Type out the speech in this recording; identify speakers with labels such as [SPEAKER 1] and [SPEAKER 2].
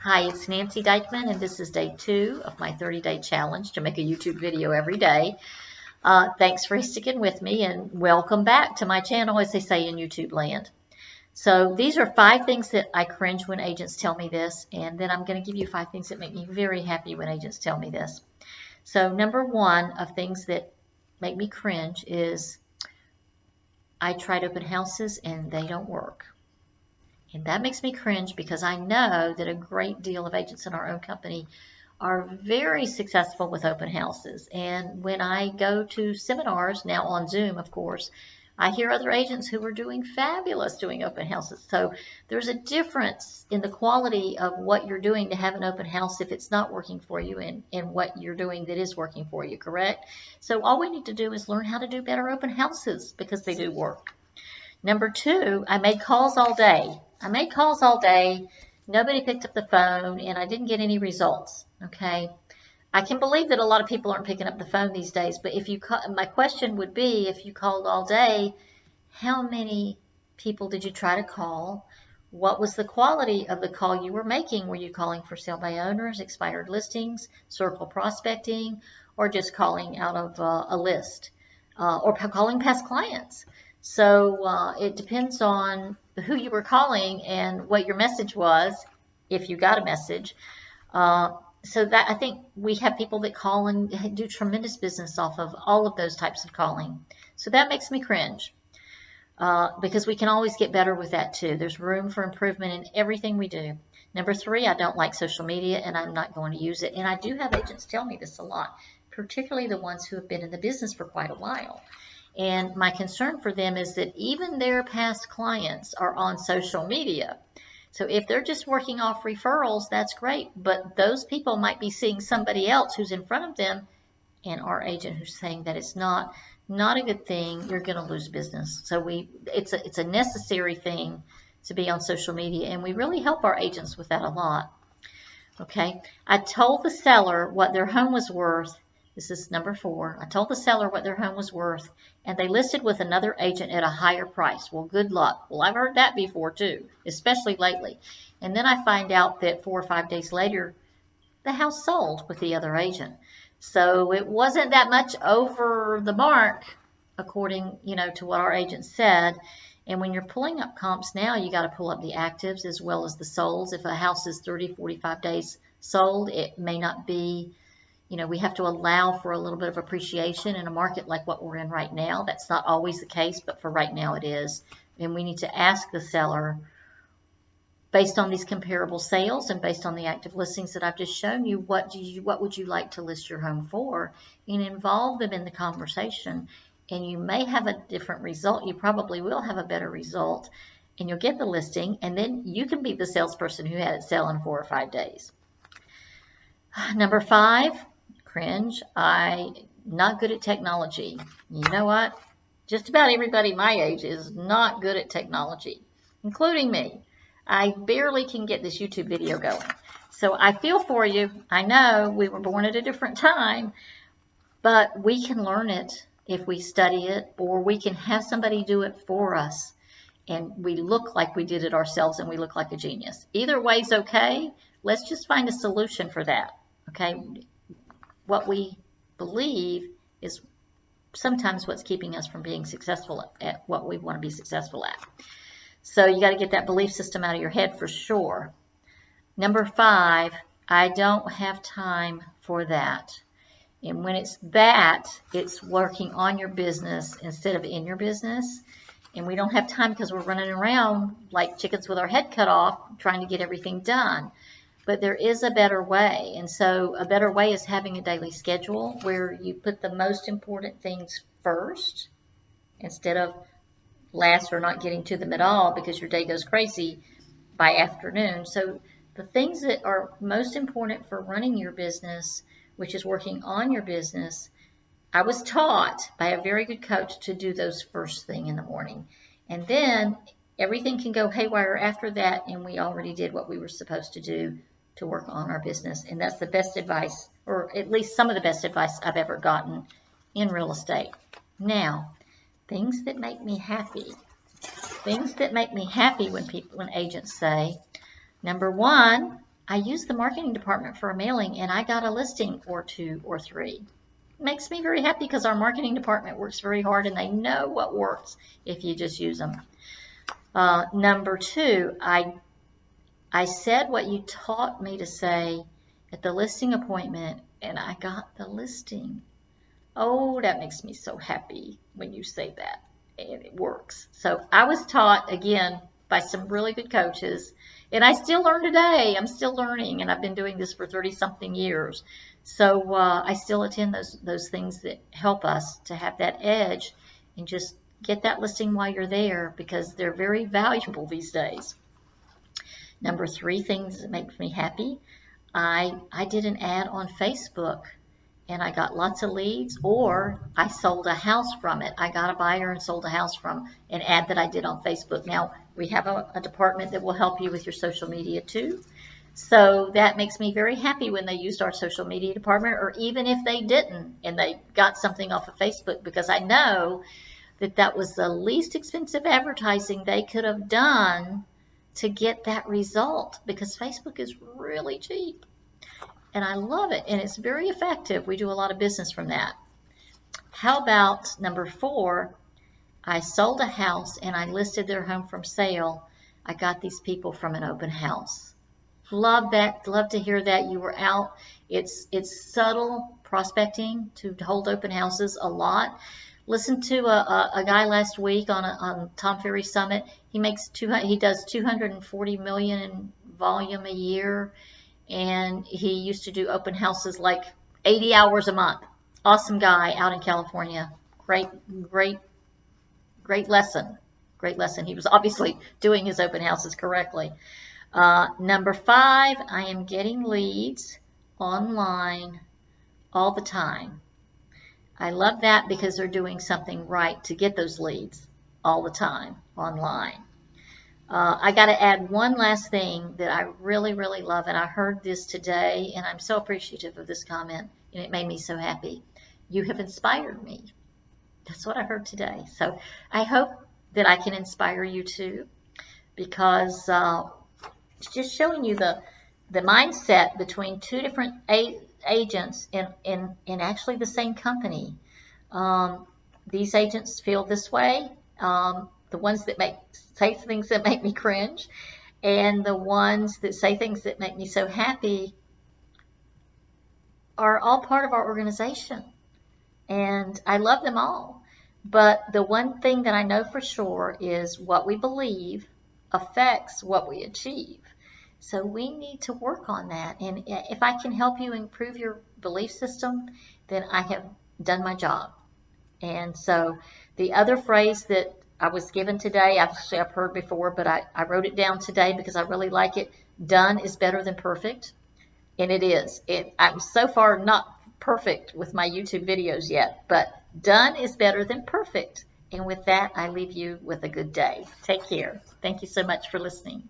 [SPEAKER 1] Hi, it's Nancy Dykman, and this is day 2 of my 30-day challenge to make a YouTube video every day. Thanks for sticking with me, and welcome back to my channel, as they say in YouTube land. So these are 5 things that I cringe when agents tell me this, and then I'm going to give you 5 things that make me very happy when agents tell me this. So number 1 of things that make me cringe is I tried open houses and they don't work. And that makes me cringe because I know that a great deal of agents in our own company are very successful with open houses. And when I go to seminars, now on Zoom, of course, I hear other agents who are doing fabulous doing open houses. So there's a difference in the quality of what you're doing to have an open house if it's not working for you and what you're doing that is working for you, correct? So all we need to do is learn how to do better open houses because they do work. Number 2, I made calls all day. Nobody picked up the phone, and I didn't get any results, okay? I can believe that a lot of people aren't picking up the phone these days, but if you my question would be, if you called all day, how many people did you try to call? What was the quality of the call you were making? Were you calling for sale by owners, expired listings, circle prospecting, or just calling out of a list, or calling past clients? So it depends on who you were calling and what your message was, if you got a message. So that I think we have people that call and do tremendous business off of all of those types of calling. So that makes me cringe because we can always get better with that too. There's room for improvement in everything we do. Number 3, I don't like social media and I'm not going to use it. And I do have agents tell me this a lot, particularly the ones who have been in the business for quite a while. And my concern for them is that even their past clients are on social media. So if they're just working off referrals, that's great. But those people might be seeing somebody else who's in front of them and our agent who's saying that it's not a good thing, you're going to lose business. So it's a necessary thing to be on social media, and we really help our agents with that a lot. Okay, I told the seller what their home was worth. This is number 4. I told the seller what their home was worth, and they listed with another agent at a higher price. Well, good luck. Well, I've heard that before too, especially lately. And then I find out that 4 or 5 days later, the house sold with the other agent. So it wasn't that much over the mark, according, to what our agent said. And when you're pulling up comps now, you got to pull up the actives as well as the solds. If a house is 30, 45 days sold, it may not be. We have to allow for a little bit of appreciation in a market like what we're in right now. That's not always the case, but for right now it is. And we need to ask the seller, based on these comparable sales and based on the active listings that I've just shown you, what would you like to list your home for? And involve them in the conversation. And you may have a different result. You probably will have a better result. And you'll get the listing. And then you can be the salesperson who had it sell in 4 or 5 days. Number 5. Cringe. I'm not good at technology. You know what? Just about everybody my age is not good at technology, including me. I barely can get this YouTube video going. So I feel for you. I know we were born at a different time, but we can learn it if we study it, or we can have somebody do it for us and we look like we did it ourselves and we look like a genius. Either way's okay. Let's just find a solution for that. Okay? What we believe is sometimes what's keeping us from being successful at what we want to be successful at. So you got to get that belief system out of your head for sure. Number 5, I don't have time for that. And when it's that, it's working on your business instead of in your business. And we don't have time because we're running around like chickens with our head cut off trying to get everything done. But there is a better way. And so a better way is having a daily schedule where you put the most important things first instead of last or not getting to them at all because your day goes crazy by afternoon. So the things that are most important for running your business, which is working on your business, I was taught by a very good coach to do those first thing in the morning. And then everything can go haywire after that, and we already did what we were supposed to do to work on our business. And that's the best advice, or at least some of the best advice I've ever gotten in real estate. Now, things that make me happy. Things that make me happy when agents say, number 1, I used the marketing department for a mailing and I got a listing or 2 or 3. Makes me very happy because our marketing department works very hard and they know what works if you just use them. Number 2, I said what you taught me to say at the listing appointment and I got the listing. Oh, that makes me so happy when you say that and it works. So I was taught again by some really good coaches, and I still learn today. I'm still learning, and I've been doing this for 30 something years. So I still attend those things that help us to have that edge and just get that listing while you're there because they're very valuable these days. Number 3 things that make me happy. I did an ad on Facebook and I got lots of leads, or I sold a house from it. I got a buyer and sold a house from an ad that I did on Facebook. Now, we have a department that will help you with your social media too. So that makes me very happy when they used our social media department, or even if they didn't and they got something off of Facebook, because I know that that was the least expensive advertising they could have done to get that result, because Facebook is really cheap. And I love it, and it's very effective. We do a lot of business from that. How about number 4? I sold a house and I listed their home from sale. I got these people from an open house. Love that. Love to hear that you were out. It's subtle prospecting to hold open houses a lot. Listened to a guy last week on Tom Ferry Summit. He does 240 million in volume a year. And he used to do open houses like 80 hours a month. Awesome guy out in California. Great lesson. Great lesson. He was obviously doing his open houses correctly. Number 5, I am getting leads online all the time. I love that because they're doing something right to get those leads all the time online. I got to add one last thing that I really, really love, and I heard this today, and I'm so appreciative of this comment, and it made me so happy. You have inspired me. That's what I heard today. So I hope that I can inspire you too, because it's just showing you the mindset between 2 different agents in actually the same company. These agents feel this way. The ones that say things that make me cringe, and the ones that say things that make me so happy are all part of our organization. And I love them all. But the one thing that I know for sure is what we believe affects what we achieve. So we need to work on that. And if I can help you improve your belief system, then I have done my job. And so the other phrase that I was given today, actually I've heard before, but I wrote it down today because I really like it. Done is better than perfect. And it is. I'm so far not perfect with my YouTube videos yet, but done is better than perfect. And with that, I leave you with a good day. Take care. Thank you so much for listening.